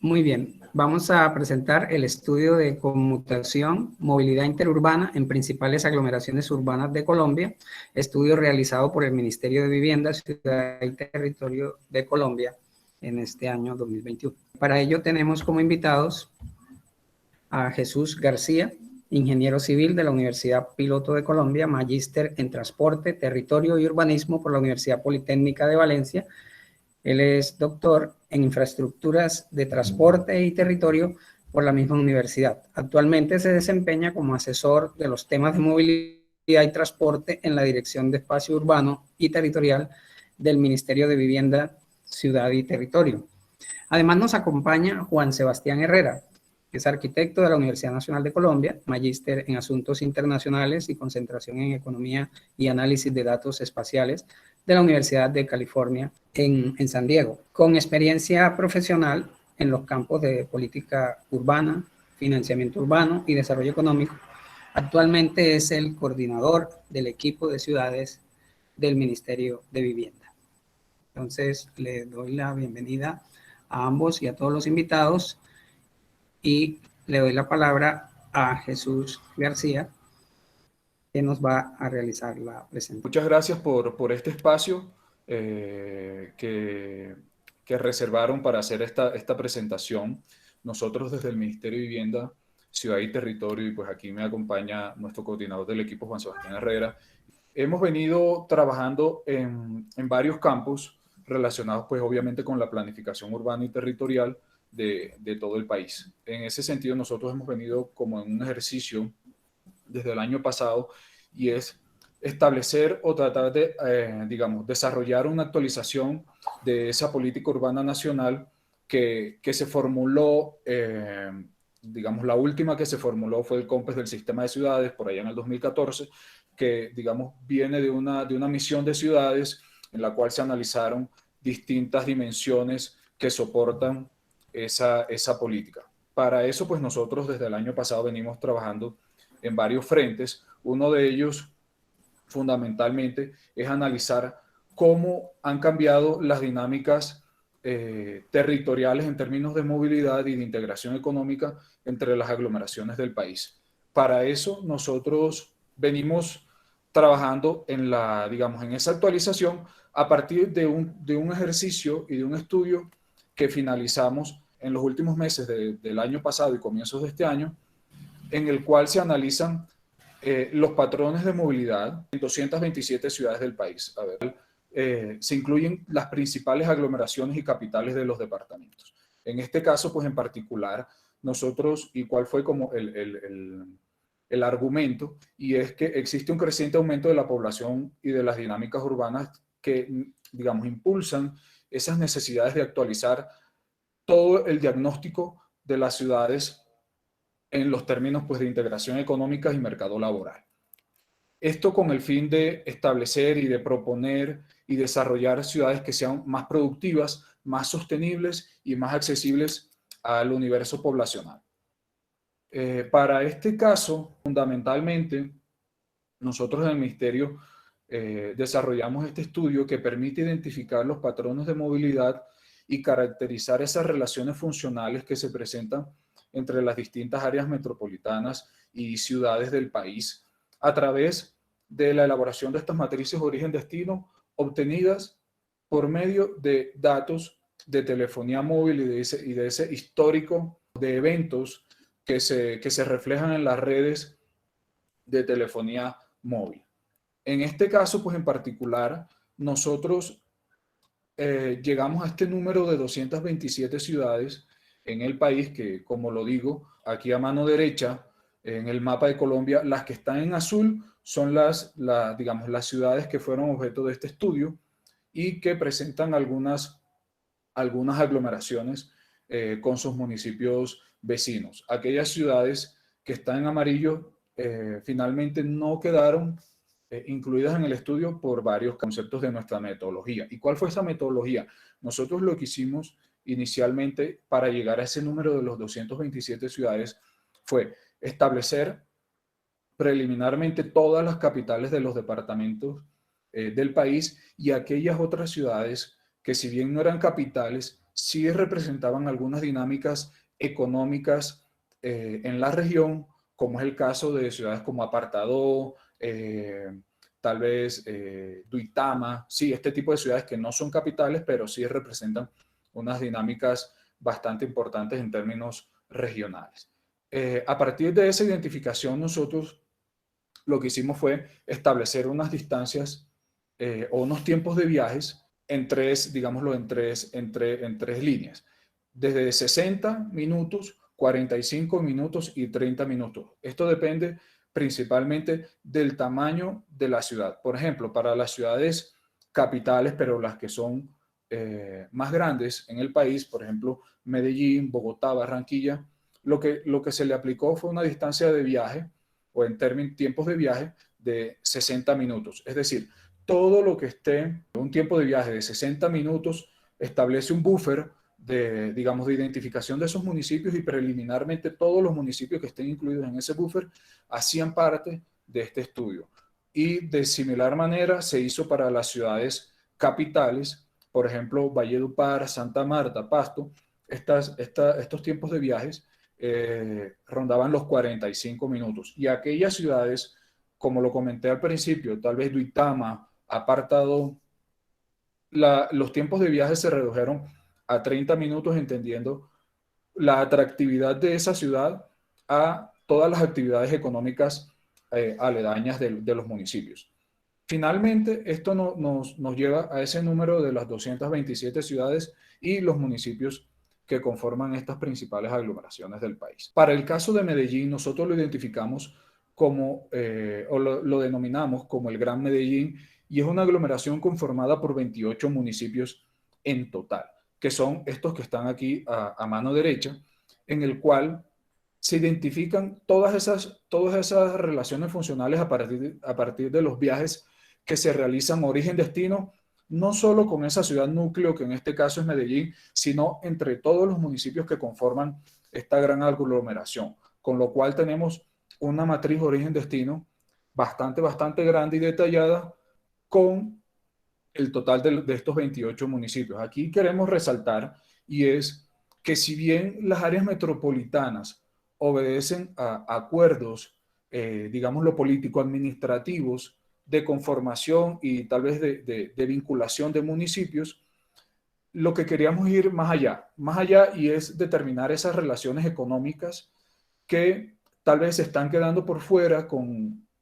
Muy bien, vamos a presentar el estudio de conmutación, movilidad interurbana en principales aglomeraciones urbanas de Colombia, estudio realizado por el Ministerio de Vivienda, Ciudad y Territorio de Colombia en este año 2021. Para ello tenemos como invitados a Jesús García, ingeniero civil de la Universidad Piloto de Colombia, magíster en transporte, territorio y urbanismo por la Universidad Politécnica de Valencia. Él es doctor en infraestructuras de transporte y territorio por la misma universidad. Actualmente se desempeña como asesor de los temas de movilidad y transporte en la Dirección de Espacio Urbano y Territorial del Ministerio de Vivienda, Ciudad y Territorio. Además nos acompaña Juan Sebastián Herrera, que es arquitecto de la Universidad Nacional de Colombia, magíster en Asuntos Internacionales y concentración en Economía y Análisis de Datos Espaciales de la Universidad de California en San Diego, con experiencia profesional en los campos de política urbana, financiamiento urbano y desarrollo económico. Actualmente es el coordinador del equipo de ciudades del Ministerio de Vivienda. Entonces, le doy la bienvenida a ambos y a todos los invitados y le doy la palabra a Jesús García, que nos va a realizar la presentación. Muchas gracias por este espacio que reservaron para hacer esta presentación. Nosotros desde el Ministerio de Vivienda, Ciudad y Territorio, y pues aquí me acompaña nuestro coordinador del equipo, Juan Sebastián Herrera, hemos venido trabajando en varios campos relacionados pues obviamente con la planificación urbana y territorial de todo el país. En ese sentido nosotros hemos venido como en un ejercicio desde el año pasado y es establecer o tratar de, digamos, desarrollar una actualización de esa política urbana nacional que se formuló, digamos, la última que se formuló fue el COMPES del Sistema de Ciudades, por allá en el 2014, que, digamos, viene de una misión de ciudades en la cual se analizaron distintas dimensiones que soportan esa política. Para eso, pues nosotros desde el año pasado venimos trabajando en varios frentes. Uno de ellos, fundamentalmente, es analizar cómo han cambiado las dinámicas territoriales en términos de movilidad y de integración económica entre las aglomeraciones del país. Para eso, nosotros venimos trabajando digamos, en esa actualización a partir de un ejercicio y de un estudio que finalizamos en los últimos meses del año pasado y comienzos de este año, en el cual se analizan los patrones de movilidad en 227 ciudades del país. A ver, se incluyen las principales aglomeraciones y capitales de los departamentos. En este caso, pues en particular, nosotros, y cuál fue como el argumento, y es que existe un creciente aumento de la población y de las dinámicas urbanas que, digamos, impulsan esas necesidades de actualizar todo el diagnóstico de las ciudades en los términos pues, de integración económica y mercado laboral. Esto con el fin de establecer y de proponer y desarrollar ciudades que sean más productivas, más sostenibles y más accesibles al universo poblacional. Para este caso, fundamentalmente, nosotros en el Ministerio desarrollamos este estudio que permite identificar los patrones de movilidad y caracterizar esas relaciones funcionales que se presentan entre las distintas áreas metropolitanas y ciudades del país a través de la elaboración de estas matrices origen-destino obtenidas por medio de datos de telefonía móvil y de ese histórico de eventos que se reflejan en las redes de telefonía móvil. En este caso, pues en particular, nosotros llegamos a este número de 227 ciudades en el país que, como lo digo, aquí a mano derecha, en el mapa de Colombia, las que están en azul son digamos, las ciudades que fueron objeto de este estudio y que presentan algunas aglomeraciones con sus municipios vecinos. Aquellas ciudades que están en amarillo finalmente no quedaron incluidas en el estudio por varios conceptos de nuestra metodología. ¿Y cuál fue esa metodología? Nosotros lo que hicimos inicialmente para llegar a ese número de los 227 ciudades fue establecer preliminarmente todas las capitales de los departamentos del país y aquellas otras ciudades que si bien no eran capitales, sí representaban algunas dinámicas económicas en la región, como es el caso de ciudades como Apartadó, tal vez Duitama, sí, este tipo de ciudades que no son capitales, pero sí representan unas dinámicas bastante importantes en términos regionales. A partir de esa identificación, nosotros lo que hicimos fue establecer unas distancias o unos tiempos de viajes en tres, digámoslo, en tres líneas. Desde 60 minutos, 45 minutos y 30 minutos. Esto depende principalmente del tamaño de la ciudad. Por ejemplo, para las ciudades capitales, pero las que son más grandes en el país, por ejemplo, Medellín, Bogotá, Barranquilla, lo que se le aplicó fue una distancia de viaje o en términos tiempos de viaje de 60 minutos. Es decir, todo lo que esté en un tiempo de viaje de 60 minutos establece un buffer de, digamos, de identificación de esos municipios y preliminarmente todos los municipios que estén incluidos en ese buffer hacían parte de este estudio. Y de similar manera se hizo para las ciudades capitales, por ejemplo, Valledupar, Santa Marta, Pasto, estos tiempos de viajes rondaban los 45 minutos. Y aquellas ciudades, como lo comenté al principio, tal vez Duitama, Apartado, los tiempos de viaje se redujeron a 30 minutos, entendiendo la atractividad de esa ciudad a todas las actividades económicas aledañas de los municipios. Finalmente, esto nos lleva a ese número de las 227 ciudades y los municipios que conforman estas principales aglomeraciones del país. Para el caso de Medellín, nosotros lo identificamos como, o lo denominamos como el Gran Medellín, y es una aglomeración conformada por 28 municipios en total, que son estos que están aquí a mano derecha, en el cual se identifican todas esas relaciones funcionales a partir de los viajes que se realizan origen-destino, no solo con esa ciudad núcleo, que en este caso es Medellín, sino entre todos los municipios que conforman esta gran aglomeración, con lo cual tenemos una matriz origen-destino bastante grande y detallada con el total de estos 28 municipios. Aquí queremos resaltar, y es que si bien las áreas metropolitanas obedecen a acuerdos, digámoslo, político-administrativos, de conformación y tal vez de vinculación de municipios, lo que queríamos ir más allá y es determinar esas relaciones económicas que tal vez se están quedando por fuera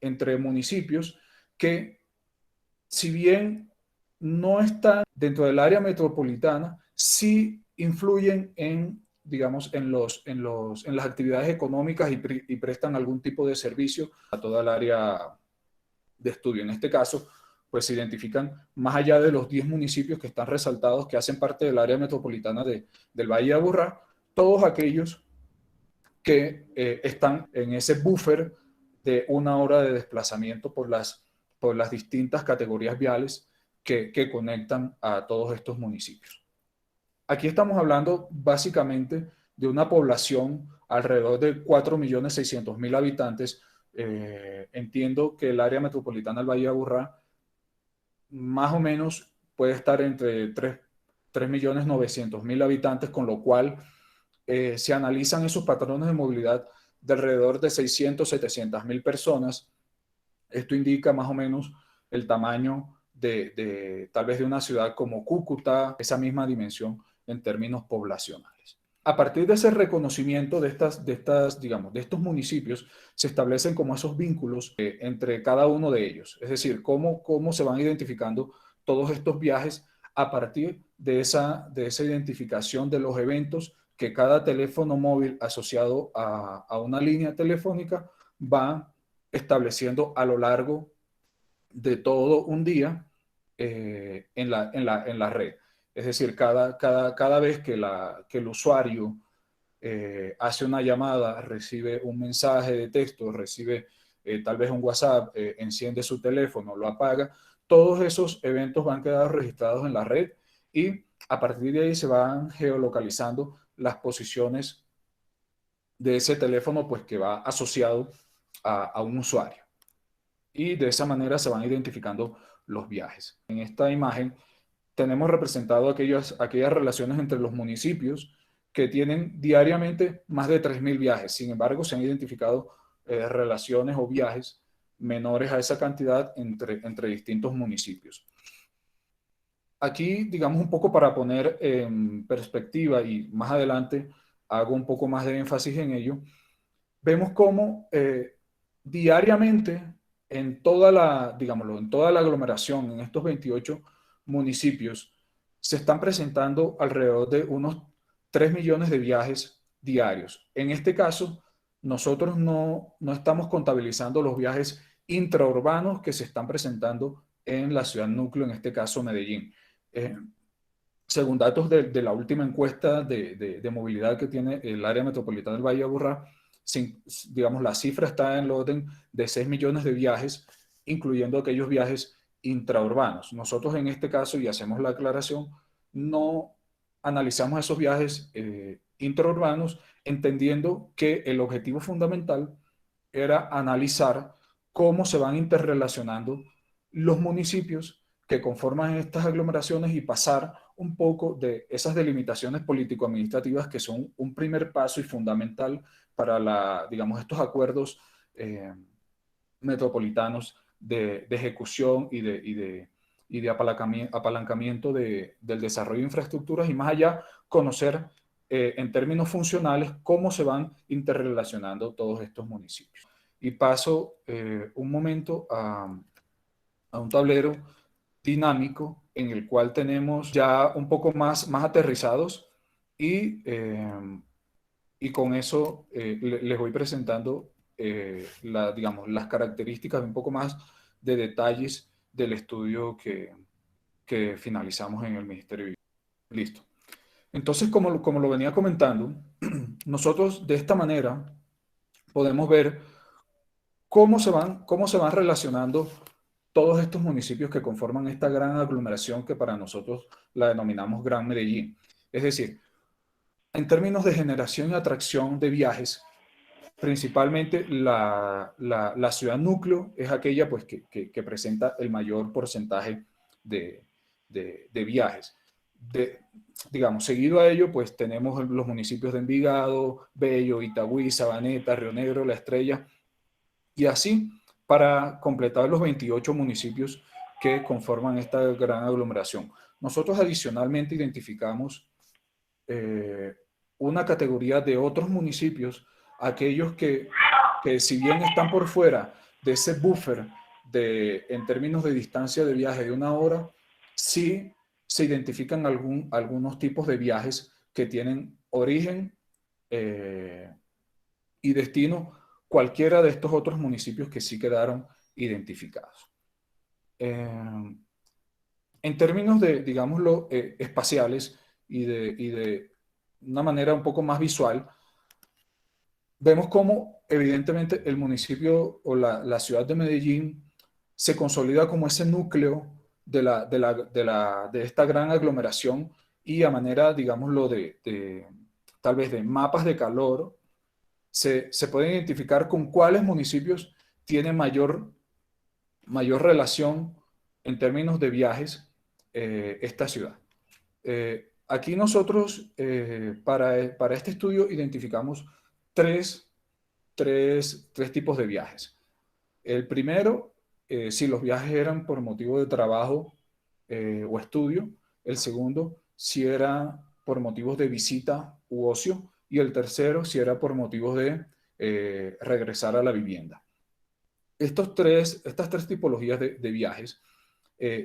entre municipios que, si bien no están dentro del área metropolitana, sí influyen en, digamos, en las actividades económicas y prestan algún tipo de servicio a toda el área de estudio. En este caso, pues se identifican más allá de los 10 municipios que están resaltados, que hacen parte del área metropolitana del Valle de Aburrá, todos aquellos que están en ese buffer de una hora de desplazamiento por las distintas categorías viales que conectan a todos estos municipios. Aquí estamos hablando básicamente de una población alrededor de 4.600.000 habitantes. Entiendo que el área metropolitana del Valle de Aburrá más o menos puede estar entre 3.900.000 habitantes, con lo cual se analizan esos patrones de movilidad de alrededor de 600.000-700.000 personas. Esto indica más o menos el tamaño tal vez de una ciudad como Cúcuta, esa misma dimensión en términos poblacionales. A partir de ese reconocimiento digamos, de estos municipios, se establecen como esos vínculos entre cada uno de ellos. Es decir, cómo se van identificando todos estos viajes a partir de esa identificación de los eventos que cada teléfono móvil asociado a una línea telefónica va estableciendo a lo largo de todo un día en la red. Es decir, cada vez que el usuario hace una llamada, recibe un mensaje de texto, recibe tal vez un WhatsApp, enciende su teléfono, lo apaga, todos esos eventos van quedando registrados en la red y a partir de ahí se van geolocalizando las posiciones de ese teléfono, pues que va asociado a un usuario. Y de esa manera se van identificando los viajes. En esta imagen tenemos representado aquellas relaciones entre los municipios que tienen diariamente más de 3.000 viajes. Sin embargo, se han identificado relaciones o viajes menores a esa cantidad entre distintos municipios. Aquí, digamos, un poco para poner en perspectiva, y más adelante hago un poco más de énfasis en ello, vemos cómo diariamente en toda la aglomeración, en estos 28 municipios, se están presentando alrededor de unos 3 millones de viajes diarios. En este caso, nosotros no estamos contabilizando los viajes intraurbanos que se están presentando en la ciudad núcleo, en este caso Medellín. Eh, Según datos de la última encuesta de movilidad que tiene el área metropolitana del Valle de Aburrá, digamos, la cifra está en el orden de 6 millones de viajes, incluyendo aquellos viajes intraurbanos. Nosotros en este caso, y hacemos la aclaración, no analizamos esos viajes intraurbanos, entendiendo que el objetivo fundamental era analizar cómo se van interrelacionando los municipios que conforman estas aglomeraciones y pasar un poco de esas delimitaciones político-administrativas que son un primer paso y fundamental para digamos, estos acuerdos metropolitanos de ejecución y de apalancamiento del desarrollo de infraestructuras, y más allá conocer en términos funcionales cómo se van interrelacionando todos estos municipios. Y paso un momento a un tablero dinámico en el cual tenemos ya un poco más aterrizados y con eso les voy presentando digamos, las características, un poco más de detalles del estudio que finalizamos en el Ministerio de Vivienda. Listo. Entonces, como lo venía comentando, nosotros de esta manera podemos ver cómo se van relacionando todos estos municipios que conforman esta gran aglomeración que para nosotros la denominamos Gran Medellín. Es decir, en términos de generación y atracción de viajes, principalmente la ciudad núcleo es aquella pues, que presenta el mayor porcentaje de viajes. Digamos, seguido a ello, pues tenemos los municipios de Envigado, Bello, Itagüí, Sabaneta, Río Negro, La Estrella, y así para completar los 28 municipios que conforman esta gran aglomeración. Nosotros adicionalmente identificamos una categoría de otros municipios, aquellos que si bien están por fuera de ese buffer en términos de distancia de viaje de 1 hora, sí se identifican algunos tipos de viajes que tienen origen y destino cualquiera de estos otros municipios que sí quedaron identificados. En términos de, digámoslo, espaciales y de una manera un poco más visual, vemos cómo evidentemente el municipio o la ciudad de Medellín se consolida como ese núcleo de esta gran aglomeración, y a manera, digámoslo, tal vez de mapas de calor, se puede identificar con cuáles municipios tienen mayor relación en términos de viajes esta ciudad. Aquí nosotros, para este estudio, identificamos tres tipos de viajes. El primero, si los viajes eran por motivo de trabajo o estudio. El segundo, si era por motivos de visita u ocio. Y el tercero, si era por motivos de regresar a la vivienda. Estas tres tipologías de viajes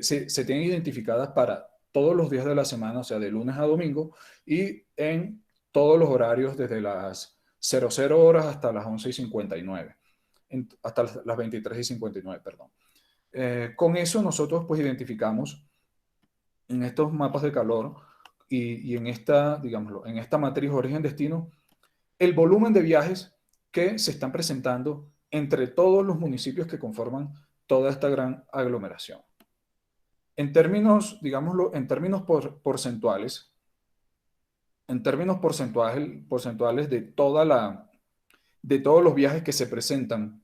se tienen identificadas para todos los días de la semana, o sea, de lunes a domingo, y en todos los horarios desde las 00 horas hasta las 11:59, hasta las 23:59, perdón. Con eso nosotros pues identificamos en estos mapas de calor y en esta, digámoslo, en esta matriz origen-destino, el volumen de viajes que se están presentando entre todos los municipios que conforman toda esta gran aglomeración. En términos, digámoslo, en términos porcentuales de todos los viajes que se presentan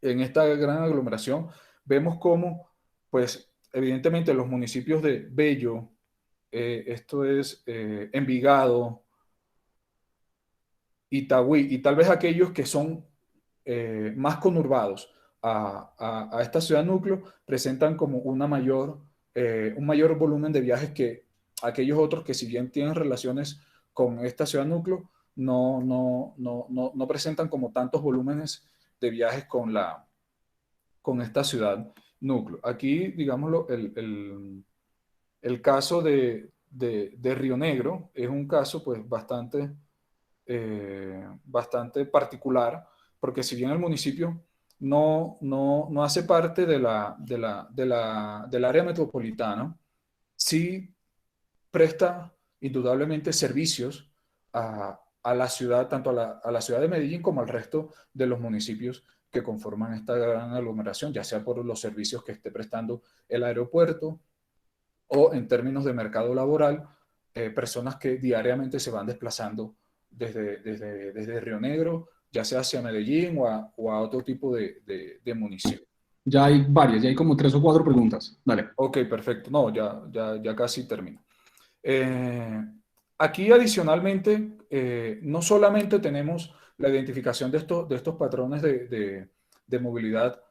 en esta gran aglomeración, vemos cómo, pues, evidentemente los municipios de Bello, esto es Envigado, Itagüí, y tal vez aquellos que son más conurbados a esta ciudad núcleo, presentan como un mayor volumen de viajes que aquellos otros que, si bien tienen relaciones con esta ciudad núcleo, no presentan como tantos volúmenes de viajes con esta ciudad núcleo. Aquí, digámoslo, el caso de Río Negro es un caso pues bastante particular, porque si bien el municipio no hace parte del área metropolitana, sí presta indudablemente servicios a la ciudad, tanto a la ciudad de Medellín como al resto de los municipios que conforman esta gran aglomeración, ya sea por los servicios que esté prestando el aeropuerto o en términos de mercado laboral, personas que diariamente se van desplazando desde Río Negro, ya sea hacia Medellín o a otro tipo de municipio. Ya hay varias, ya hay como 3 o 4 preguntas. Dale. Ok, perfecto. No, ya casi termino. Aquí adicionalmente, no solamente tenemos la identificación de estos patrones de movilidad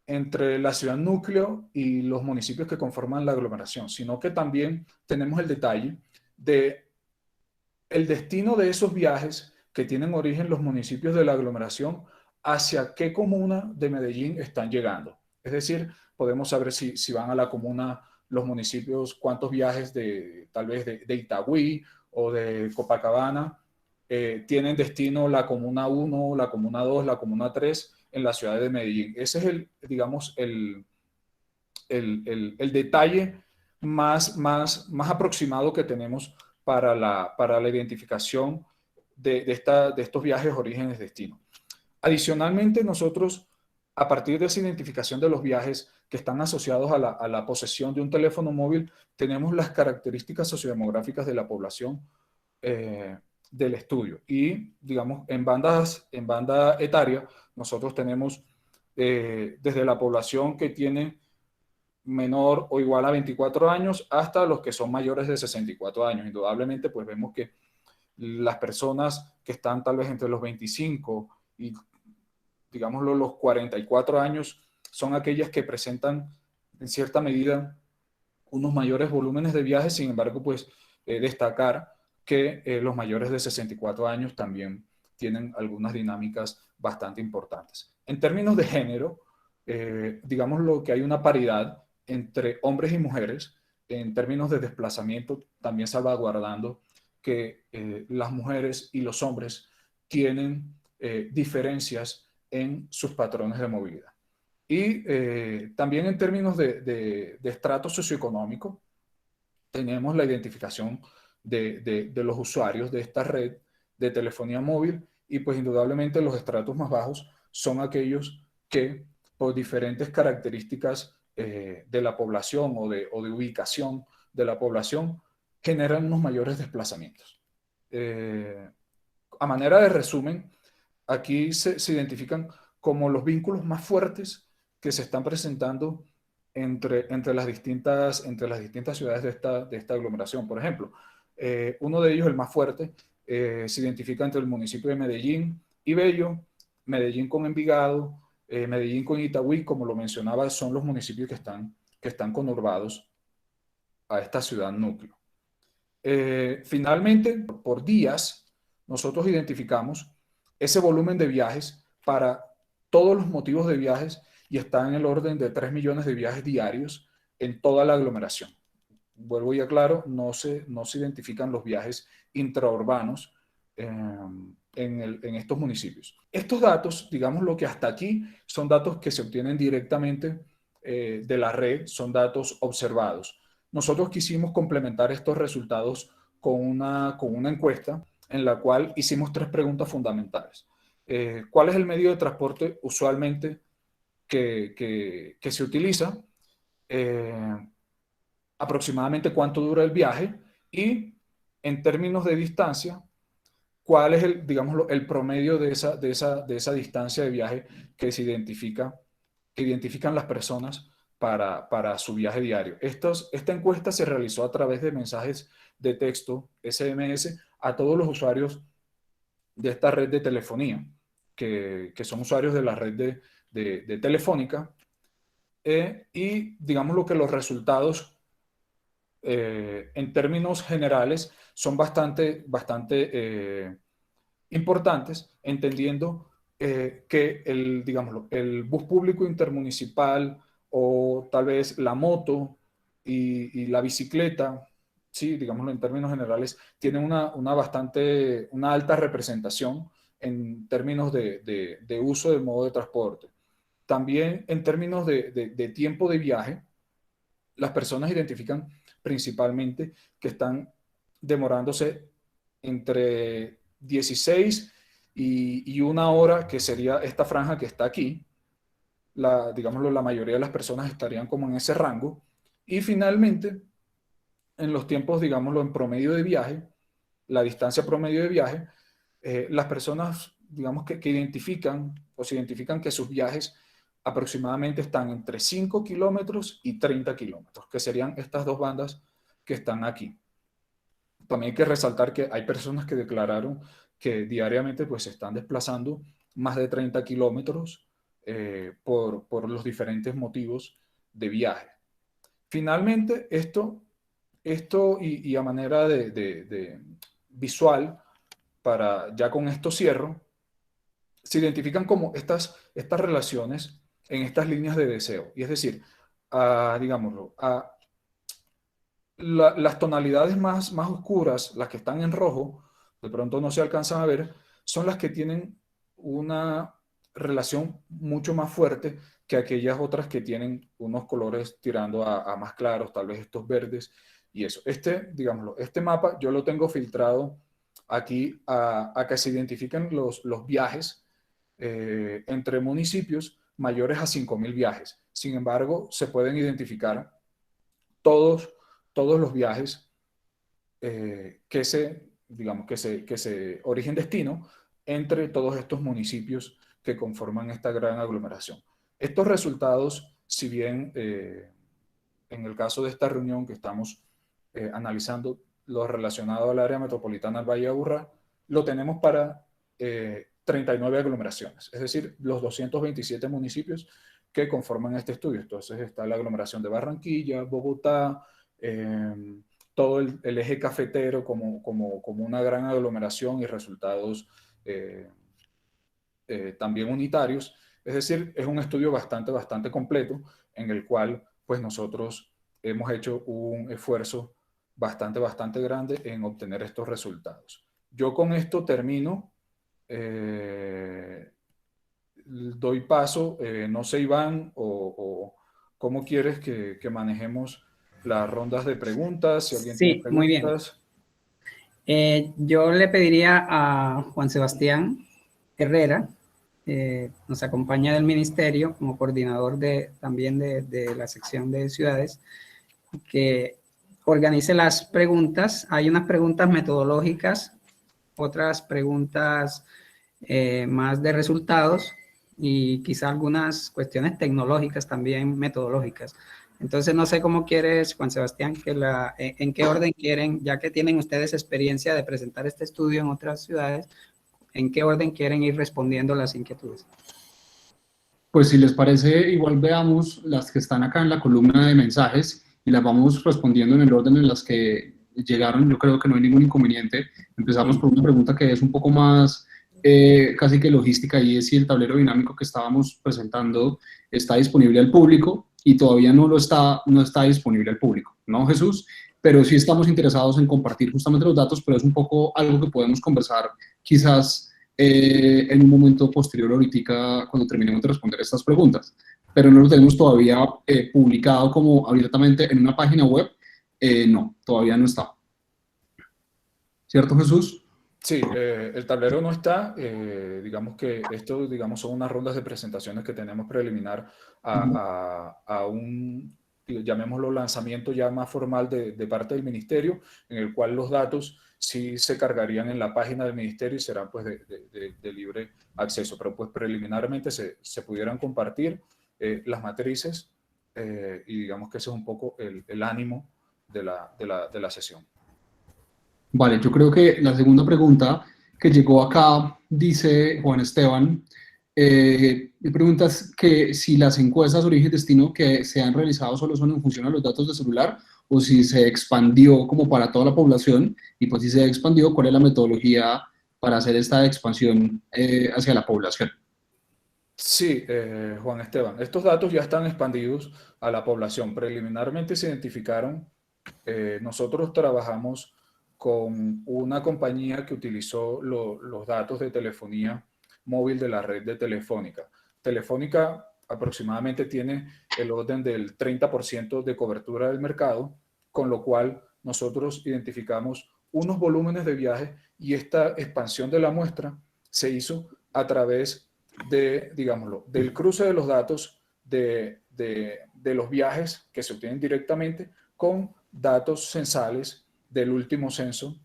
entre la ciudad núcleo y los municipios que conforman la aglomeración, sino que también tenemos el detalle de el destino de esos viajes que tienen origen en los municipios de la aglomeración, hacia qué comuna de Medellín están llegando. Es decir, podemos saber si van a la comuna, los municipios, cuántos viajes tal vez de Itagüí o de Copacabana tienen destino la comuna 1, la comuna 2, la comuna 3 en la ciudad de Medellín. Ese es digamos, el detalle más aproximado que tenemos para la identificación de estos viajes orígenes-destino. Adicionalmente, nosotros, a partir de esa identificación de los viajes que están asociados a la posesión de un teléfono móvil, tenemos las características sociodemográficas de la población del estudio. Y, digamos, en banda etaria, nosotros tenemos desde la población que tiene menor o igual a 24 años hasta los que son mayores de 64 años. Indudablemente, pues vemos que las personas que están tal vez entre los 25 y, digámoslo, los 44 años son aquellas que presentan en cierta medida unos mayores volúmenes de viajes. Sin embargo, pues destacar que los mayores de 64 años también tienen algunas dinámicas bastante importantes. En términos de género, digamos lo que hay una paridad entre hombres y mujeres en términos de desplazamiento, también salvaguardando que las mujeres y los hombres tienen diferencias en sus patrones de movilidad. Y también en términos de estrato socioeconómico, tenemos la identificación de los usuarios de esta red de telefonía móvil, y pues indudablemente los estratos más bajos son aquellos que por diferentes características de la población o de ubicación de la población generan unos mayores desplazamientos. A manera de resumen, aquí se identifican como los vínculos más fuertes que se están presentando entre las distintas ciudades de esta aglomeración. Por ejemplo, uno de ellos, el más fuerte, se identifica entre el municipio de Medellín y Bello, Medellín con Envigado, Medellín con Itagüí, como lo mencionaba, son los municipios que están conurbados a esta ciudad núcleo. Finalmente, por días, nosotros identificamos ese volumen de viajes para todos los motivos de viajes, y está en el orden de 3 millones de viajes diarios en toda la aglomeración. Vuelvo y aclaro, no se identifican los viajes intraurbanos en estos municipios. Estos datos, digamos lo que hasta aquí, son datos que se obtienen directamente de la red, son datos observados. Nosotros quisimos complementar estos resultados con una encuesta en la cual hicimos 3 preguntas fundamentales. ¿Cuál es el medio de transporte usualmente que se utiliza? Aproximadamente cuánto dura el viaje, y en términos de distancia, cuál es el promedio de esa distancia de viaje que identifican las personas para su viaje diario. Esta encuesta se realizó a través de mensajes de texto, SMS, a todos los usuarios de esta red de telefonía, que son usuarios de la red de Telefónica, y digamos lo que los resultados en términos generales son bastante importantes, entendiendo que el bus público intermunicipal o tal vez la moto y la bicicleta, sí, digámoslo en términos generales, tienen una alta representación en términos de uso del modo de transporte. También en términos de tiempo de viaje, las personas identifican principalmente que están demorándose entre 16 y 1 hora, que sería esta franja que está aquí. Digámoslo, la mayoría de las personas estarían como en ese rango. Y finalmente, en los tiempos, digámoslo, en promedio de viaje, la distancia promedio de viaje, las personas, digamos que identifican o se identifican que sus viajes aproximadamente están entre 5 kilómetros y 30 kilómetros, que serían estas dos bandas que están aquí. También hay que resaltar que hay personas que declararon que diariamente pues se están desplazando más de 30 kilómetros por los diferentes motivos de viaje. Finalmente, esto y a manera de visual, ya con esto cierro, se identifican como estas relaciones en estas líneas de deseo. Y es decir, digámoslo, las tonalidades más oscuras, las que están en rojo, de pronto no se alcanzan a ver, son las que tienen una relación mucho más fuerte que aquellas otras que tienen unos colores tirando a más claros, tal vez estos verdes y eso. Digámoslo, este mapa yo lo tengo filtrado aquí a que se identifiquen los viajes entre municipios mayores a 5.000 viajes. Sin embargo, se pueden identificar todos los viajes que se origen-destino entre todos estos municipios que conforman esta gran aglomeración. Estos resultados, si bien en el caso de esta reunión que estamos analizando lo relacionado al área metropolitana del Valle de Aburrá, lo tenemos para 39 aglomeraciones, es decir, los 227 municipios que conforman este estudio. Entonces está la aglomeración de Barranquilla, Bogotá, todo el eje cafetero como una gran aglomeración y resultados también unitarios. Es decir, es un estudio bastante completo en el cual pues nosotros hemos hecho un esfuerzo bastante grande en obtener estos resultados. Yo con esto termino. Doy paso, no sé, Iván, o cómo quieres que manejemos las rondas de preguntas, si alguien tiene preguntas. Muy bien. Yo le pediría a Juan Sebastián Herrera, nos acompaña del ministerio como coordinador también de la sección de ciudades, que organice las preguntas. Hay unas preguntas metodológicas, otras preguntas más de resultados y quizá algunas cuestiones tecnológicas también metodológicas. Entonces, no sé cómo quieres, Juan Sebastián, en qué orden quieren, ya que tienen ustedes experiencia de presentar este estudio en otras ciudades, ¿en qué orden quieren ir respondiendo las inquietudes? Pues si les parece, igual veamos las que están acá en la columna de mensajes y las vamos respondiendo en el orden en las que llegaron. Yo creo que no hay ningún inconveniente. Empezamos por una pregunta que es un poco más casi que logística, y es si el tablero dinámico que estábamos presentando está disponible al público, y todavía no está disponible al público, ¿no, Jesús? Pero sí estamos interesados en compartir justamente los datos, pero es un poco algo que podemos conversar quizás en un momento posterior, ahorita cuando terminemos de responder estas preguntas. Pero no lo tenemos todavía publicado como abiertamente en una página web. No, todavía no está. ¿Cierto, Jesús? Sí, el tablero no está. Digamos que esto, son unas rondas de presentaciones que tenemos preliminar a un, llamémoslo, lanzamiento ya más formal de parte del ministerio, en el cual los datos sí se cargarían en la página del ministerio y serán pues de libre acceso, pero pues preliminarmente se pudieran compartir las matrices y digamos que ese es un poco el ánimo de la sesión. Vale, yo creo que la segunda pregunta que llegó acá, dice Juan Esteban, mi pregunta es que si las encuestas origen-destino que se han realizado solo son en función a los datos de celular o si se expandió como para toda la población y pues si se expandió, ¿cuál es la metodología para hacer esta expansión hacia la población? Sí, Juan Esteban, estos datos ya están expandidos a la población. Preliminarmente se identificaron, nosotros trabajamos con una compañía que utilizó los datos de telefonía móvil de la red de Telefónica. Telefónica aproximadamente tiene el orden del 30% de cobertura del mercado, con lo cual nosotros identificamos unos volúmenes de viaje y esta expansión de la muestra se hizo a través de, digámoslo, del cruce de los datos de los viajes que se obtienen directamente con datos censales del último censo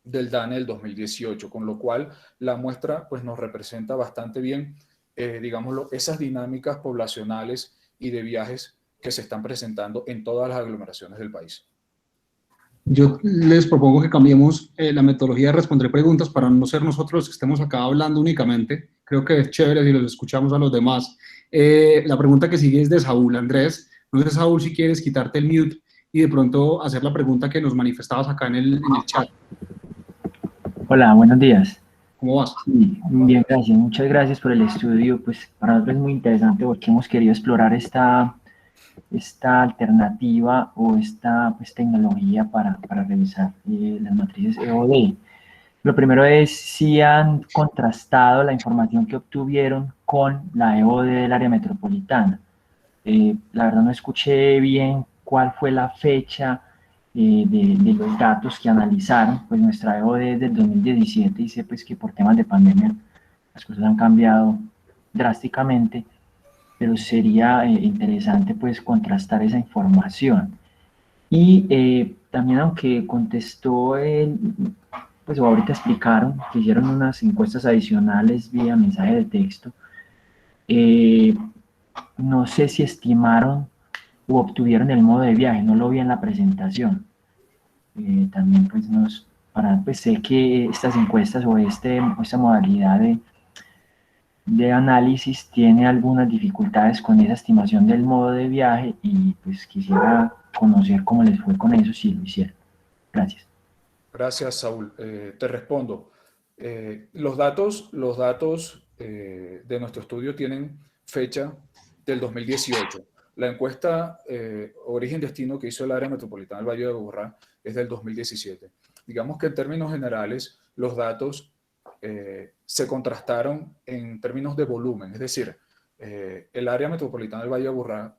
del DANE del 2018, con lo cual la muestra pues, nos representa bastante bien, digámoslo, esas dinámicas poblacionales y de viajes que se están presentando en todas las aglomeraciones del país. Yo les propongo que cambiemos la metodología de responder preguntas para no ser nosotros los que estemos acá hablando únicamente. Creo que es chévere si los escuchamos a los demás. La pregunta que sigue es de Saúl Andrés. No sé, Saúl, si quieres quitarte el mute y de pronto hacer la pregunta que nos manifestabas acá en el chat. Hola, buenos días. ¿Cómo vas? Sí, bien, gracias. Muchas gracias por el estudio. Pues para nosotros es muy interesante porque hemos querido explorar esta alternativa o esta pues, tecnología para revisar las matrices EOD. Lo primero es si han contrastado la información que obtuvieron con la EOD del área metropolitana. La verdad no escuché bien cuál fue la fecha de los datos que analizaron. Pues nuestra EOD es del 2017 y sé pues, que por temas de pandemia las cosas han cambiado drásticamente, pero sería interesante pues contrastar esa información. Y también aunque contestó pues ahorita explicaron que hicieron unas encuestas adicionales vía mensaje de texto, no sé si estimaron o obtuvieron el modo de viaje, no lo vi en la presentación. También pues sé que estas encuestas o esta modalidad de análisis tiene algunas dificultades con esa estimación del modo de viaje y pues quisiera conocer cómo les fue con eso si lo hicieron. Gracias. Gracias, Saúl. Te respondo. Los datos de nuestro estudio tienen fecha del 2018. La encuesta Origen-Destino que hizo el área metropolitana del Valle de Aburrá es del 2017. Digamos que en términos generales los datos se contrastaron en términos de volumen, es decir, el área metropolitana del Valle de Aburrá,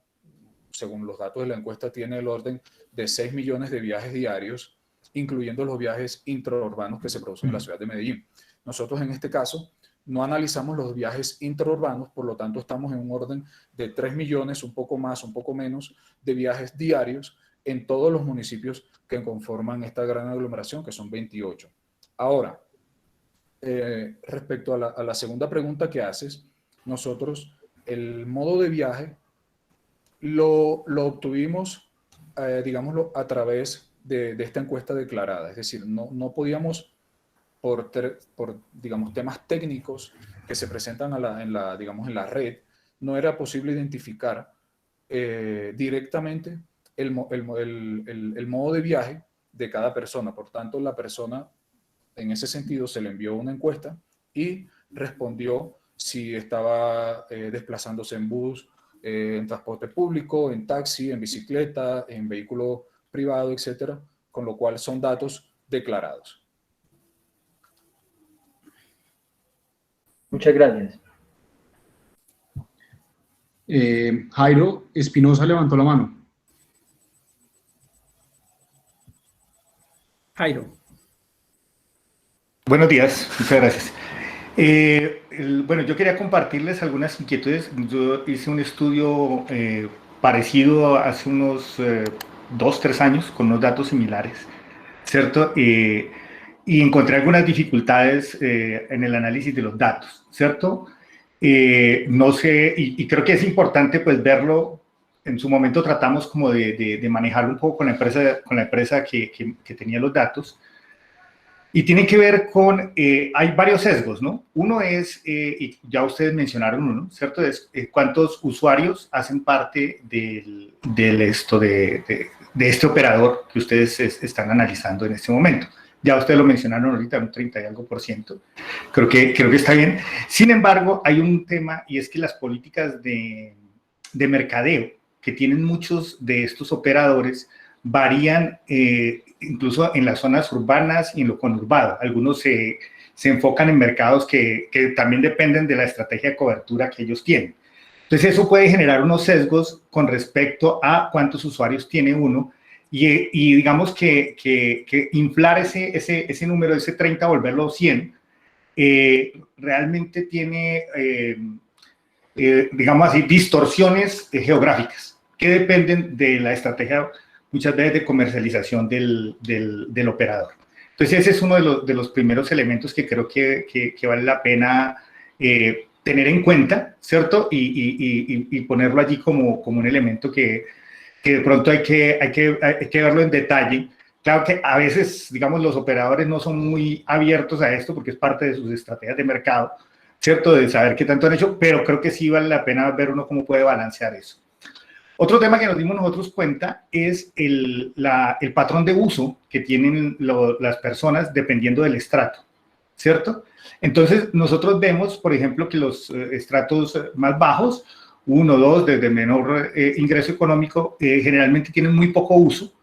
según los datos de la encuesta, tiene el orden de 6 millones de viajes diarios, incluyendo los viajes intraurbanos que se producen en la ciudad de Medellín. Nosotros en este caso no analizamos los viajes intraurbanos, por lo tanto estamos en un orden de 3 millones, un poco más, un poco menos, de viajes diarios en todos los municipios que conforman esta gran aglomeración, que son 28. Ahora, respecto a la segunda pregunta que haces, nosotros el modo de viaje lo obtuvimos, digámoslo, a través de esta encuesta declarada. Es decir, no podíamos, por digamos, temas técnicos que se presentan digamos, en la red, no era posible identificar directamente el modo de viaje de cada persona. Por tanto, la persona, en ese sentido, se le envió una encuesta y respondió si estaba desplazándose en bus, en transporte público, en taxi, en bicicleta, en vehículo privado, etcétera, con lo cual son datos declarados. Muchas gracias. Jairo Espinosa levantó la mano. Jairo. Buenos días, muchas gracias. Bueno, yo quería compartirles algunas inquietudes. Yo hice un estudio parecido hace unos 2-3 años con unos datos similares, ¿cierto? Y encontré algunas dificultades en el análisis de los datos, ¿cierto? No sé, y creo que es importante pues verlo en su momento tratamos como de manejarlo un poco con la empresa que tenía los datos. Y tiene que ver con, hay varios sesgos, ¿no? Uno es, y ya ustedes mencionaron uno, ¿cierto? Es cuántos usuarios hacen parte de este operador que ustedes están analizando en este momento. Ya ustedes lo mencionaron ahorita, un 30 y algo %. Creo que está bien. Sin embargo, hay un tema, y es que las políticas de mercadeo que tienen muchos de estos operadores varían incluso en las zonas urbanas y en lo conurbado. Algunos se enfocan en mercados que también dependen de la estrategia de cobertura que ellos tienen. Entonces eso puede generar unos sesgos con respecto a cuántos usuarios tiene uno y digamos que inflar ese número, ese 30, volverlo 100, realmente tiene, digamos así, distorsiones geográficas que dependen de la estrategia muchas veces de comercialización del operador. Entonces ese es uno de los primeros elementos que creo que vale la pena tener en cuenta, ¿cierto? Y ponerlo allí como un elemento que de pronto hay que verlo en detalle. Claro que a veces, digamos, los operadores no son muy abiertos a esto porque es parte de sus estrategias de mercado, ¿cierto? De saber qué tanto han hecho, pero creo que sí vale la pena ver uno cómo puede balancear eso. Otro tema que nos dimos nosotros cuenta es el patrón de uso que tienen las personas dependiendo del estrato, ¿cierto? Entonces, nosotros vemos, por ejemplo, que los estratos más bajos, 1, 2, desde menor ingreso económico, generalmente tienen muy poco uso.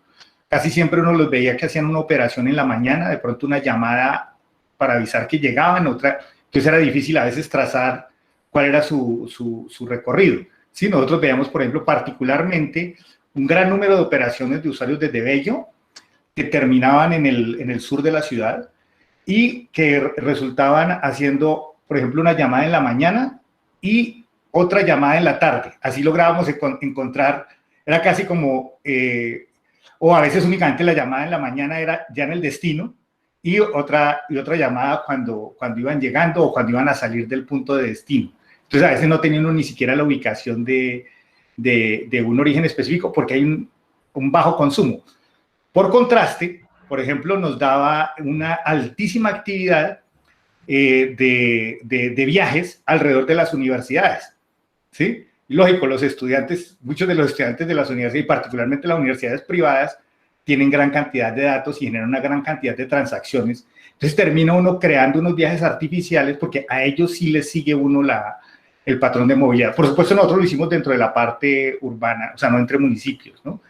Casi siempre uno los veía que hacían una operación en la mañana, de pronto una llamada para avisar que llegaban, otra, entonces era difícil a veces trazar cuál era su recorrido. Sí, nosotros veíamos, por ejemplo, particularmente un gran número de operaciones de usuarios desde Bello que terminaban en el sur de la ciudad y que resultaban haciendo, por ejemplo, una llamada en la mañana y otra llamada en la tarde. Así lográbamos encontrar, era casi como, o a veces únicamente la llamada en la mañana era ya en el destino y otra llamada cuando iban llegando o cuando iban a salir del punto de destino. Entonces, a veces no tenía uno ni siquiera la ubicación de un origen específico porque hay un bajo consumo. Por contraste, por ejemplo, nos daba una altísima actividad de viajes alrededor de las universidades, ¿sí? Lógico, los estudiantes, muchos de los estudiantes de las universidades, y particularmente las universidades privadas, tienen gran cantidad de datos y generan una gran cantidad de transacciones. Entonces, termina uno creando unos viajes artificiales porque a ellos sí les sigue uno el patrón de movilidad. Por supuesto, nosotros lo hicimos dentro de la parte urbana, o sea, no entre municipios, ¿no?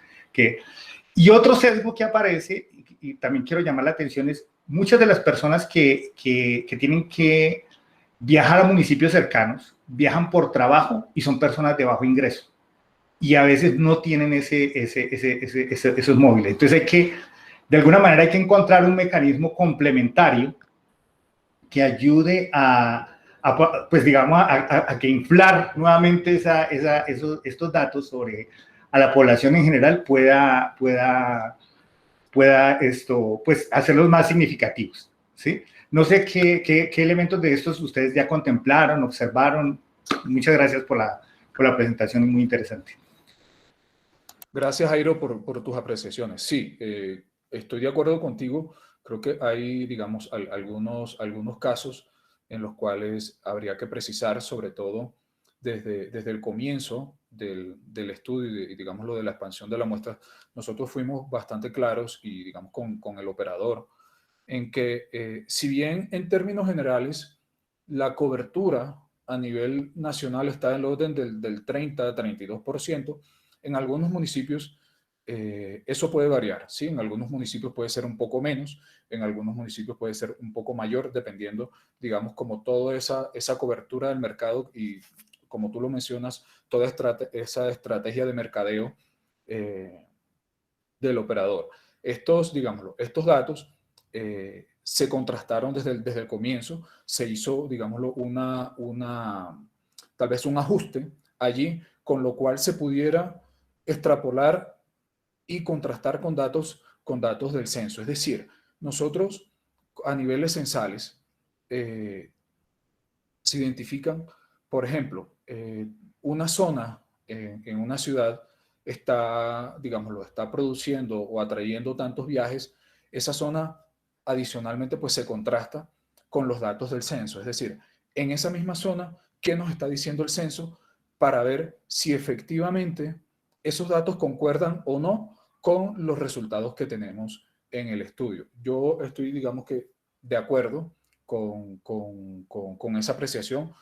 Y otro sesgo que aparece, y también quiero llamar la atención, es muchas de las personas que tienen que viajar a municipios cercanos, viajan por trabajo y son personas de bajo ingreso. Y a veces no tienen esos móviles. Entonces de alguna manera hay que encontrar un mecanismo complementario que ayude pues digamos, a que inflar nuevamente estos datos a la población en general pueda pues, hacerlos más significativos, ¿sí? No sé qué elementos de estos ustedes ya contemplaron, observaron. Muchas gracias por la presentación, muy interesante. Gracias, Jairo, por tus apreciaciones. Sí, estoy de acuerdo contigo. Creo que hay, digamos, algunos casos en los cuales habría que precisar, sobre todo desde el comienzo del estudio y, digamos, lo de la expansión de la muestra. Nosotros fuimos bastante claros y, digamos, con el operador en que, si bien en términos generales la cobertura a nivel nacional está en el orden del 30-32%, en algunos municipios eso puede variar, ¿sí? En algunos municipios puede ser un poco menos, en algunos municipios puede ser un poco mayor, dependiendo, digamos, como toda esa cobertura del mercado y, como tú lo mencionas, toda esa estrategia de mercadeo del operador. Estos datos se contrastaron desde el comienzo, se hizo, digámoslo, tal vez un ajuste allí, con lo cual se pudiera extrapolar y contrastar con datos del censo. Es decir, nosotros a niveles censales se identifican, por ejemplo, una zona en una ciudad está, digámoslo, está produciendo o atrayendo tantos viajes, esa zona adicionalmente pues se contrasta con los datos del censo. Es decir, en esa misma zona, ¿qué nos está diciendo el censo? Para ver si efectivamente esos datos concuerdan o no con los resultados que tenemos en el estudio. Yo estoy, digamos que, de acuerdo con esa apreciación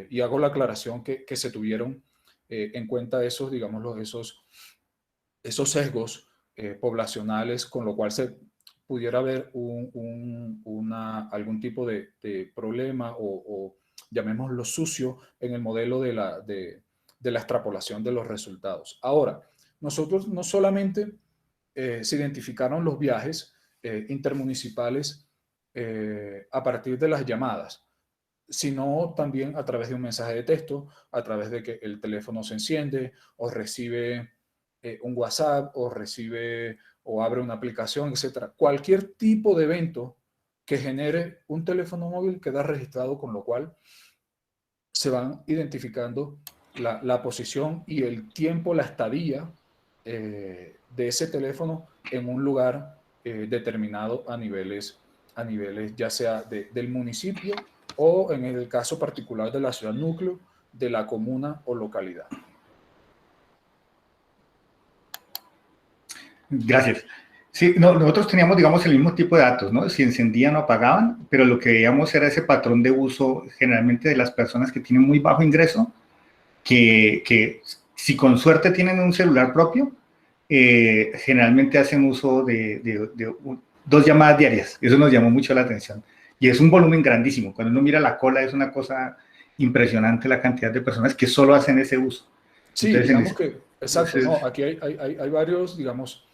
y hago la aclaración que se tuvieron en cuenta esos, digámoslo, esos sesgos poblacionales, con lo cual se pudiera haber algún tipo de problema o llamémoslo sucio en el modelo de la extrapolación de los resultados. Ahora, nosotros no solamente se identificaron los viajes intermunicipales a partir de las llamadas, sino también a través de un mensaje de texto, a través de que el teléfono se enciende o recibe un WhatsApp o recibe o abre una aplicación, etcétera. Cualquier tipo de evento que genere un teléfono móvil queda registrado, con lo cual se van identificando la posición y el tiempo, la estadía de ese teléfono en un lugar determinado a niveles ya sea del municipio o en el caso particular de la ciudad núcleo, de la comuna o localidad. Gracias. Sí, no, nosotros teníamos, digamos, el mismo tipo de datos, ¿no? Si encendían o apagaban, pero lo que veíamos era ese patrón de uso generalmente de las personas que tienen muy bajo ingreso, que si con suerte tienen un celular propio, generalmente hacen uso de 2 llamadas diarias. Eso nos llamó mucho la atención. Y es un volumen grandísimo. Cuando uno mira la cola es una cosa impresionante la cantidad de personas que solo hacen ese uso. Sí, entonces, digamos que, exacto, entonces, no, aquí hay varios, digamos,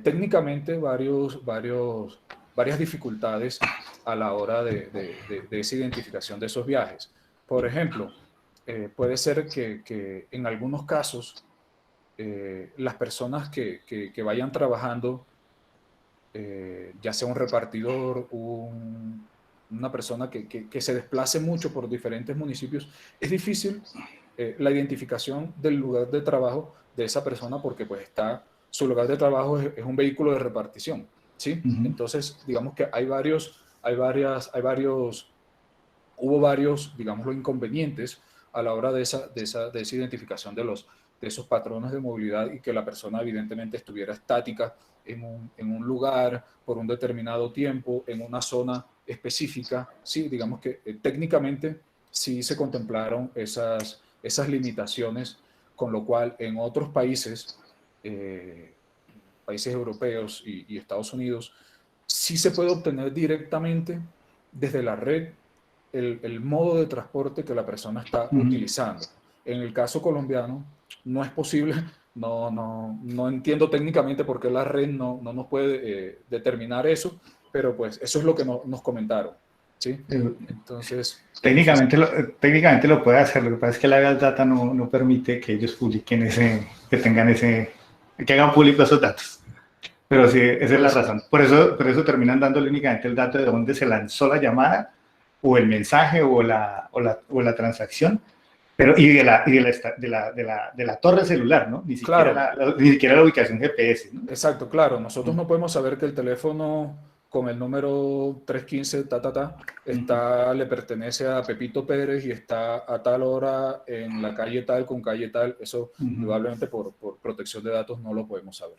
técnicamente varias dificultades a la hora de esa identificación de esos viajes. Por ejemplo, puede ser que en algunos casos las personas que vayan trabajando, ya sea un repartidor, una persona que se desplace mucho por diferentes municipios, es difícil la identificación del lugar de trabajo de esa persona porque pues su lugar de trabajo es un vehículo de repartición, ¿sí? Entonces, digamos que hubo varios, digámoslo, inconvenientes a la hora de esa identificación de esos patrones de movilidad y que la persona evidentemente estuviera estática en un lugar por un determinado tiempo, en una zona específica. Sí, digamos que técnicamente sí se contemplaron esas limitaciones, con lo cual en otros países, países europeos y Estados Unidos, sí se puede obtener directamente desde la red el modo de transporte que la persona está utilizando. En el caso colombiano no es posible, no entiendo técnicamente por qué la red no nos puede determinar eso, pero pues eso es lo que nos comentaron, ¿sí? Entonces... Técnicamente lo puede hacer, lo que pasa es que la Big Data no permite que ellos publiquen que hagan públicos esos datos. Pero sí, esa es la razón. Por eso terminan dándole únicamente el dato de dónde se lanzó la llamada, o el mensaje, o la transacción, pero y de la torre celular, ¿no? Ni siquiera, claro, ni siquiera la ubicación GPS, ¿no? Exacto, claro. Nosotros no podemos saber que el teléfono con el número 315, le pertenece a Pepito Pérez y está a tal hora en la calle tal, con calle tal. Eso, probablemente por protección de datos, no lo podemos saber.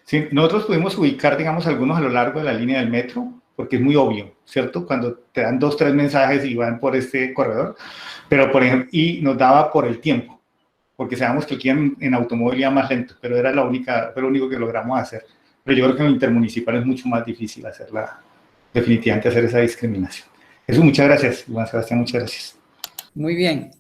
Sí, nosotros pudimos ubicar, digamos, algunos a lo largo de la línea del metro, porque es muy obvio, ¿cierto? Cuando te dan 2 o 3 mensajes y van por este corredor, pero por ejemplo, y nos daba por el tiempo, porque sabemos que aquí en automóvil iba más lento, pero fue lo único que logramos hacer. Pero yo creo que en el intermunicipal es mucho más difícil definitivamente hacer esa discriminación. Eso, muchas gracias, Juan Sebastián, muchas gracias. Muy bien.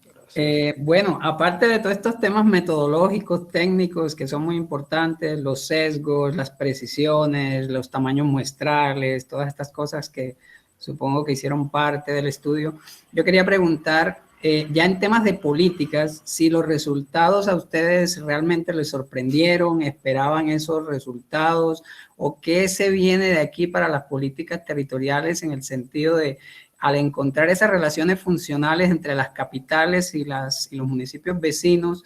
Bueno, aparte de todos estos temas metodológicos, técnicos, que son muy importantes, los sesgos, las precisiones, los tamaños muestrales, todas estas cosas que supongo que hicieron parte del estudio, yo quería preguntar, ya en temas de políticas, si los resultados a ustedes realmente les sorprendieron, esperaban esos resultados, o qué se viene de aquí para las políticas territoriales en el sentido de, al encontrar esas relaciones funcionales entre las capitales y los municipios vecinos,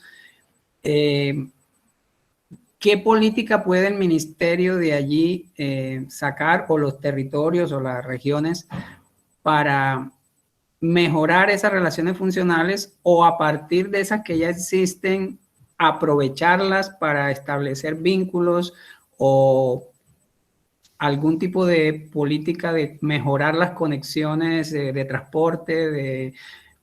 ¿qué política puede el ministerio de allí sacar, o los territorios o las regiones, para mejorar esas relaciones funcionales, o a partir de esas que ya existen, aprovecharlas para establecer vínculos o algún tipo de política de mejorar las conexiones de transporte,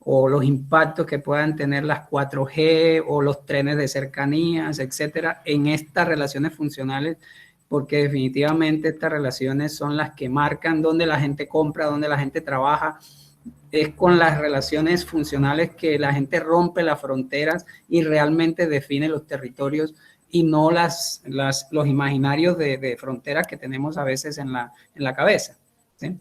o los impactos que puedan tener las 4G o los trenes de cercanías, etcétera, en estas relaciones funcionales? Porque definitivamente estas relaciones son las que marcan dónde la gente compra, dónde la gente trabaja. Es con las relaciones funcionales que la gente rompe las fronteras y realmente define los territorios, y no los imaginarios de fronteras que tenemos a veces en la cabeza, ¿sí?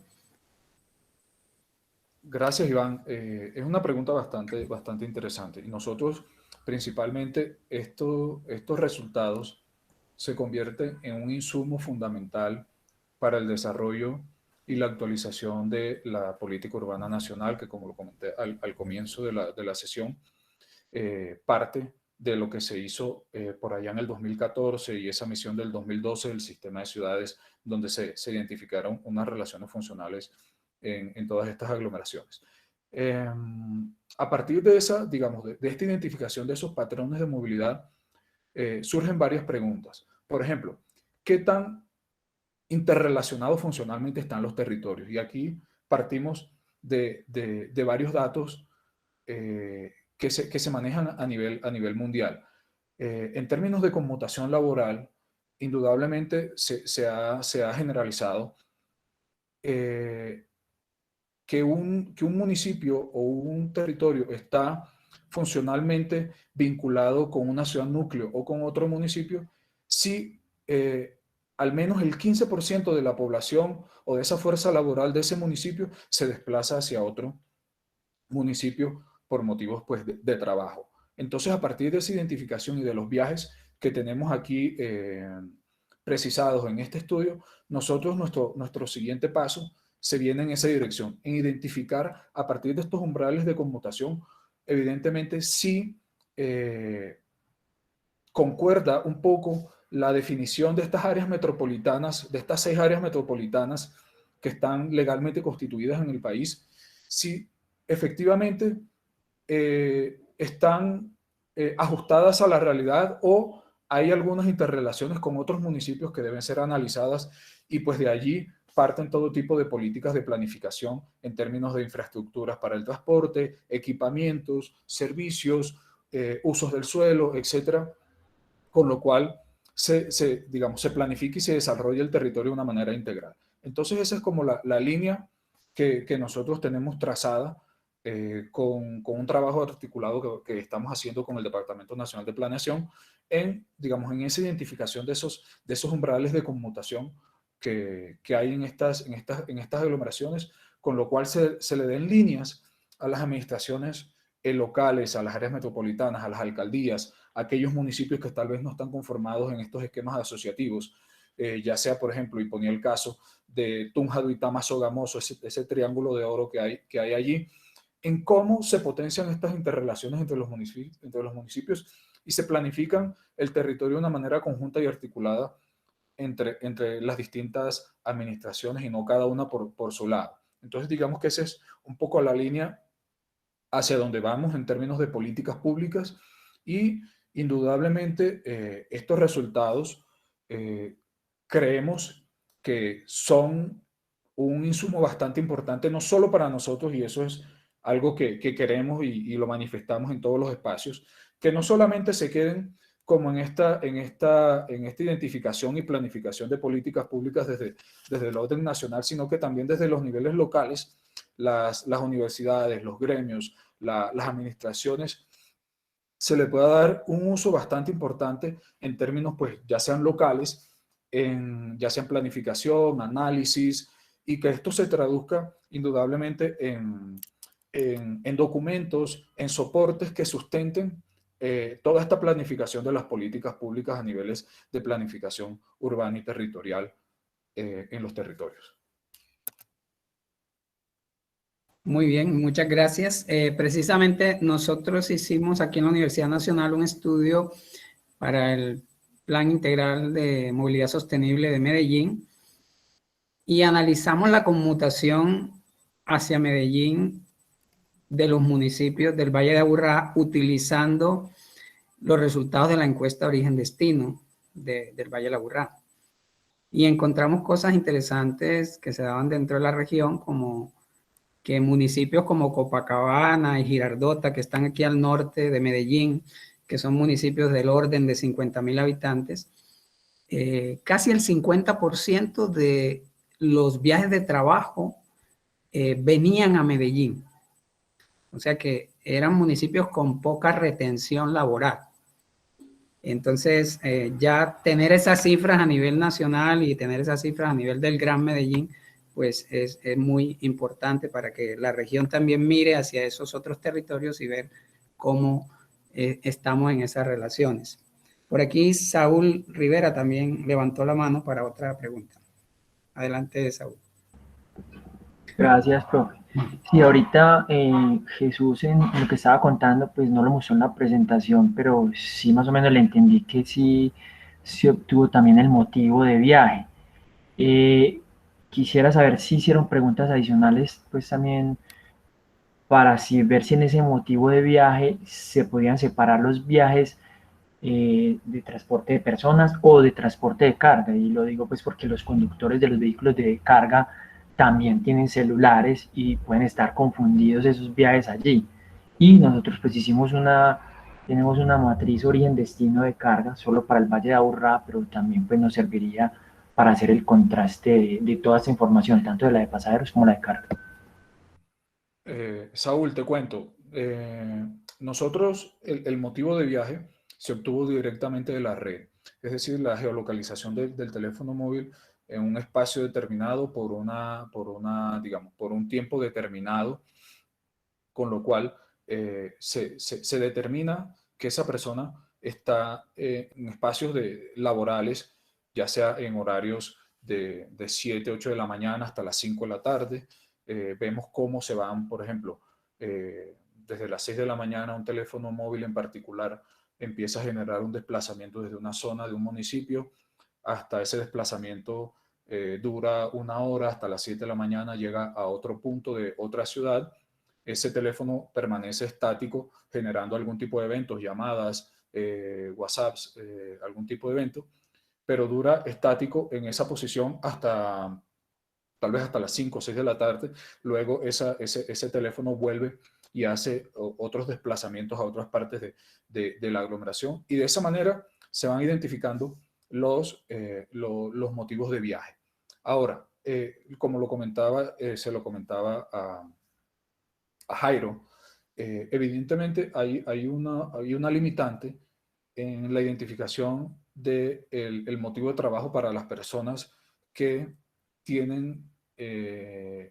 Gracias, Iván. Es una pregunta bastante interesante. Y nosotros, principalmente, estos resultados se convierten en un insumo fundamental para el desarrollo y la actualización de la política urbana nacional, que, como lo comenté al comienzo de la sesión, parte de lo que se hizo por allá en el 2014 y esa misión del 2012 del sistema de ciudades, donde se identificaron unas relaciones funcionales en todas estas aglomeraciones. A partir de esa, digamos, de esta identificación de esos patrones de movilidad, surgen varias preguntas. Por ejemplo, ¿qué tan interrelacionados funcionalmente están los territorios? Y aquí partimos de varios datos que se manejan a nivel mundial. En términos de conmutación laboral, indudablemente se ha generalizado que un municipio o un territorio está funcionalmente vinculado con una ciudad núcleo o con otro municipio si al menos el 15% de la población o de esa fuerza laboral de ese municipio se desplaza hacia otro municipio por motivos, pues, de trabajo. Entonces, a partir de esa identificación y de los viajes que tenemos aquí precisados en este estudio, nosotros, nuestro siguiente paso se viene en esa dirección, en identificar a partir de estos umbrales de conmutación, evidentemente, si concuerda un poco la definición de estas áreas metropolitanas, de estas 6 áreas metropolitanas que están legalmente constituidas en el país, si efectivamente están ajustadas a la realidad, o hay algunas interrelaciones con otros municipios que deben ser analizadas, y pues de allí parten todo tipo de políticas de planificación en términos de infraestructuras para el transporte, equipamientos, servicios, usos del suelo, etcétera, con lo cual digamos, se planifica y se desarrolla el territorio de una manera integral. Entonces esa es como la línea que nosotros tenemos trazada con un trabajo articulado que estamos haciendo con el Departamento Nacional de Planeación digamos, en esa identificación de esos umbrales de conmutación que hay en estas aglomeraciones, con lo cual se le den líneas a las administraciones locales, a las áreas metropolitanas, a las alcaldías, a aquellos municipios que tal vez no están conformados en estos esquemas asociativos, ya sea, por ejemplo, y ponía el caso de Tunja, Duitama, Sogamoso, ese triángulo de oro que hay allí, en cómo se potencian estas interrelaciones entre los municipios y se planifican el territorio de una manera conjunta y articulada entre las distintas administraciones, y no cada una por su lado. Entonces, digamos que esa es un poco la línea hacia donde vamos en términos de políticas públicas, y indudablemente estos resultados creemos que son un insumo bastante importante, no solo para nosotros, y eso es algo que queremos y lo manifestamos en todos los espacios, que no solamente se queden como en esta identificación y planificación de políticas públicas desde el orden nacional, sino que también desde los niveles locales, las universidades, los gremios, las administraciones, se le pueda dar un uso bastante importante en términos, pues, ya sean locales, ya sea en planificación, análisis, y que esto se traduzca indudablemente en documentos, en soportes que sustenten toda esta planificación de las políticas públicas a niveles de planificación urbana y territorial en los territorios. Muy bien, muchas gracias. Precisamente nosotros hicimos aquí en la Universidad Nacional un estudio para el Plan Integral de Movilidad Sostenible de Medellín y analizamos la conmutación hacia Medellín de los municipios del Valle de Aburrá utilizando los resultados de la encuesta Origen-Destino del Valle de Aburrá. Y encontramos cosas interesantes que se daban dentro de la región, como que municipios como Copacabana y Girardota, que están aquí al norte de Medellín, que son municipios del orden de 50.000 habitantes, casi el 50% de los viajes de trabajo venían a Medellín. O sea que eran municipios con poca retención laboral. Entonces, ya tener esas cifras a nivel nacional y tener esas cifras a nivel del Gran Medellín, pues es muy importante para que la región también mire hacia esos otros territorios y ver cómo estamos en esas relaciones. Por aquí Saúl Rivera también levantó la mano para otra pregunta. Adelante, Saúl. Gracias, profe. Sí, ahorita Jesús en lo que estaba contando, pues no lo mostró en la presentación, pero sí más o menos le entendí que sí se obtuvo también el motivo de viaje. Quisiera saber si hicieron preguntas adicionales, pues también para ver si en ese motivo de viaje se podían separar los viajes de transporte de personas o de transporte de carga. Y lo digo pues porque los conductores de los vehículos de carga también tienen celulares y pueden estar confundidos esos viajes allí. Y nosotros pues tenemos una matriz origen-destino de carga solo para el Valle de Aburrá, pero también pues nos serviría para hacer el contraste de toda esta información, tanto de la de pasajeros como la de carga. Saúl, te cuento. Nosotros, el motivo de viaje se obtuvo directamente de la red, es decir, la geolocalización del teléfono móvil en un espacio determinado digamos, por un tiempo determinado, con lo cual se determina que esa persona está en espacios laborales, ya sea en horarios de 7, 8 de la mañana hasta las 5 de la tarde. Vemos cómo se van, por ejemplo, desde las 6 de la mañana un teléfono móvil en particular empieza a generar un desplazamiento desde una zona de un municipio hasta ese desplazamiento dura 1 hora, hasta las 7 de la mañana llega a otro punto de otra ciudad. Ese teléfono permanece estático generando algún tipo de eventos, llamadas, WhatsApps, algún tipo de evento, pero dura estático en esa posición hasta tal vez hasta las 5 o 6 de la tarde. Luego ese teléfono vuelve y hace otros desplazamientos a otras partes de la aglomeración, y de esa manera se van identificando los motivos de viaje. Ahora, como se lo comentaba a Jairo, evidentemente hay una limitante en la identificación del motivo de trabajo para las personas que tienen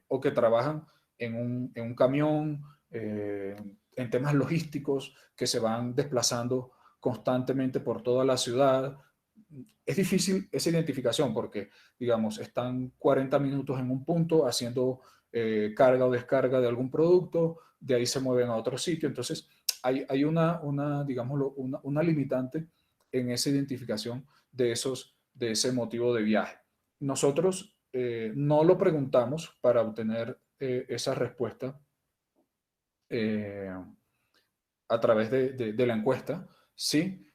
o que trabajan en un camión, en temas logísticos, que se van desplazando constantemente por toda la ciudad. Es difícil esa identificación porque, digamos, están 40 minutos en un punto haciendo carga o descarga de algún producto, de ahí se mueven a otro sitio. Entonces, hay digámoslo, una limitante en esa identificación de ese motivo de viaje. Nosotros no lo preguntamos para obtener esa respuesta a través de la encuesta, ¿sí?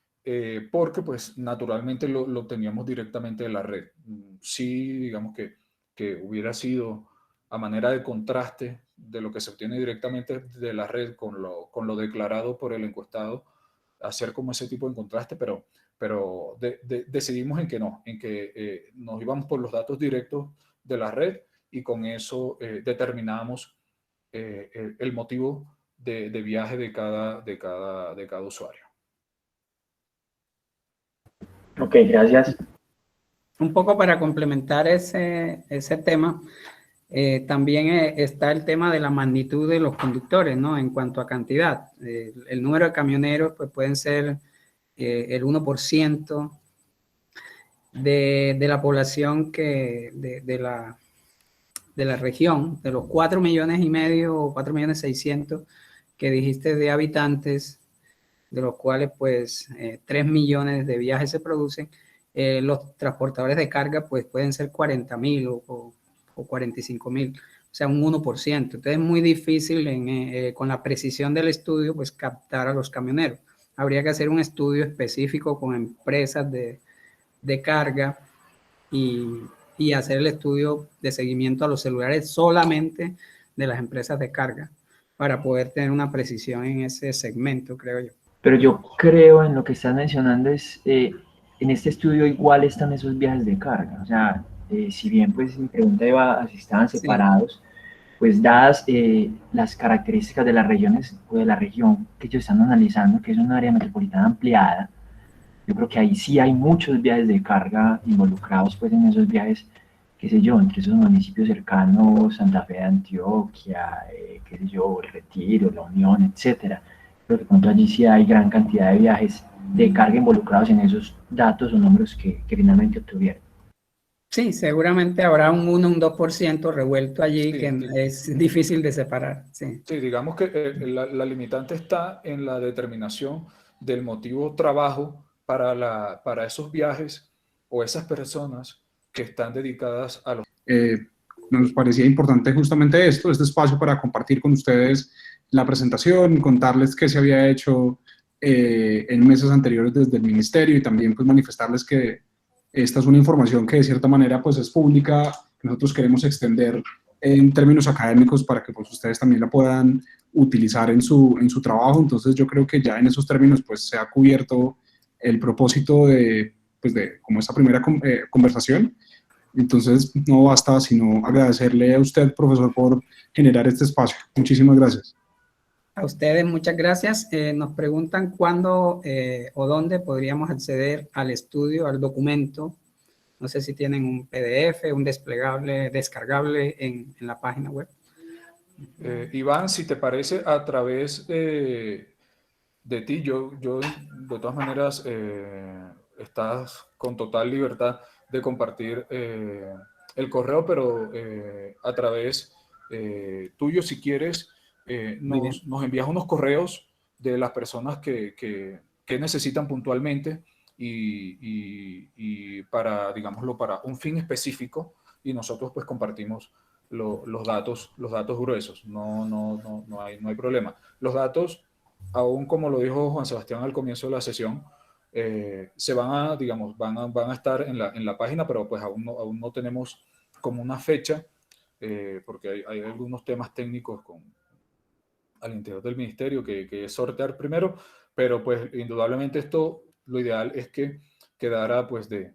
Porque pues naturalmente lo teníamos directamente de la red. Sí, digamos que hubiera sido a manera de contraste de lo que se obtiene directamente de la red con lo declarado por el encuestado, hacer como ese tipo de contraste, pero decidimos en que no, en que nos íbamos por los datos directos de la red y con eso determinamos el motivo de viaje de cada usuario. Ok, gracias. Un poco para complementar ese tema, también está el tema de la magnitud de los conductores, ¿no? En cuanto a cantidad. El número de camioneros pues, pueden ser el 1% de la población de de la región, de los 4,5 millones o 4,600,000 que dijiste de habitantes, de los cuales pues 3 millones de viajes se producen, los transportadores de carga pues pueden ser 40,000 o 45,000, o sea, un 1%. Entonces es muy difícil con la precisión del estudio pues captar a los camioneros. Habría que hacer un estudio específico con empresas de carga y hacer el estudio de seguimiento a los celulares solamente de las empresas de carga para poder tener una precisión en ese segmento, creo yo. Pero yo creo en lo que estás mencionando en este estudio igual están esos viajes de carga. O sea, si bien pues mi pregunta iba a si estaban separados, pues dadas las características de las regiones o de la región que ellos están analizando, que es una área metropolitana ampliada, yo creo que ahí sí hay muchos viajes de carga involucrados pues en esos viajes, qué sé yo, entre esos municipios cercanos, Santa Fe de Antioquia, qué sé yo, El Retiro, La Unión, etcétera. Creo que pronto allí sí hay gran cantidad de viajes de carga involucrados en esos datos o números que finalmente obtuvieron. Sí, seguramente habrá un 1, un 2% revuelto allí Sí, que es difícil de separar. Sí, sí, digamos que la limitante está en la determinación del motivo trabajo para esos viajes o esas personas que están dedicadas a los... Nos parecía importante justamente esto, este espacio para compartir con ustedes la presentación, contarles qué se había hecho en meses anteriores desde el ministerio y también pues manifestarles que esta es una información que de cierta manera pues es pública, que nosotros queremos extender en términos académicos para que pues ustedes también la puedan utilizar en su trabajo. Entonces yo creo que ya en esos términos pues se ha cubierto el propósito de, pues, de como esta primera conversación. Entonces, no basta sino agradecerle a usted, profesor, por generar este espacio. Muchísimas gracias. a ustedes muchas gracias. Nos preguntan cuándo o dónde podríamos acceder al estudio, al documento. No sé si tienen un PDF, un desplegable, descargable en la página web. Iván, si te parece, a través de ti, yo de todas maneras estás con total libertad de compartir el correo, pero a través tuyo, si quieres, nos envías unos correos de las personas que necesitan puntualmente y para, digámoslo, para un fin específico, y nosotros pues compartimos los datos gruesos. No hay problema. Los datos, aún como lo dijo Juan Sebastián al comienzo de la sesión, se van a, digamos, van a estar en la página, pero pues aún no tenemos como una fecha, porque hay algunos temas técnicos al interior del ministerio que sortear primero, pero pues indudablemente esto, lo ideal es que quedara pues de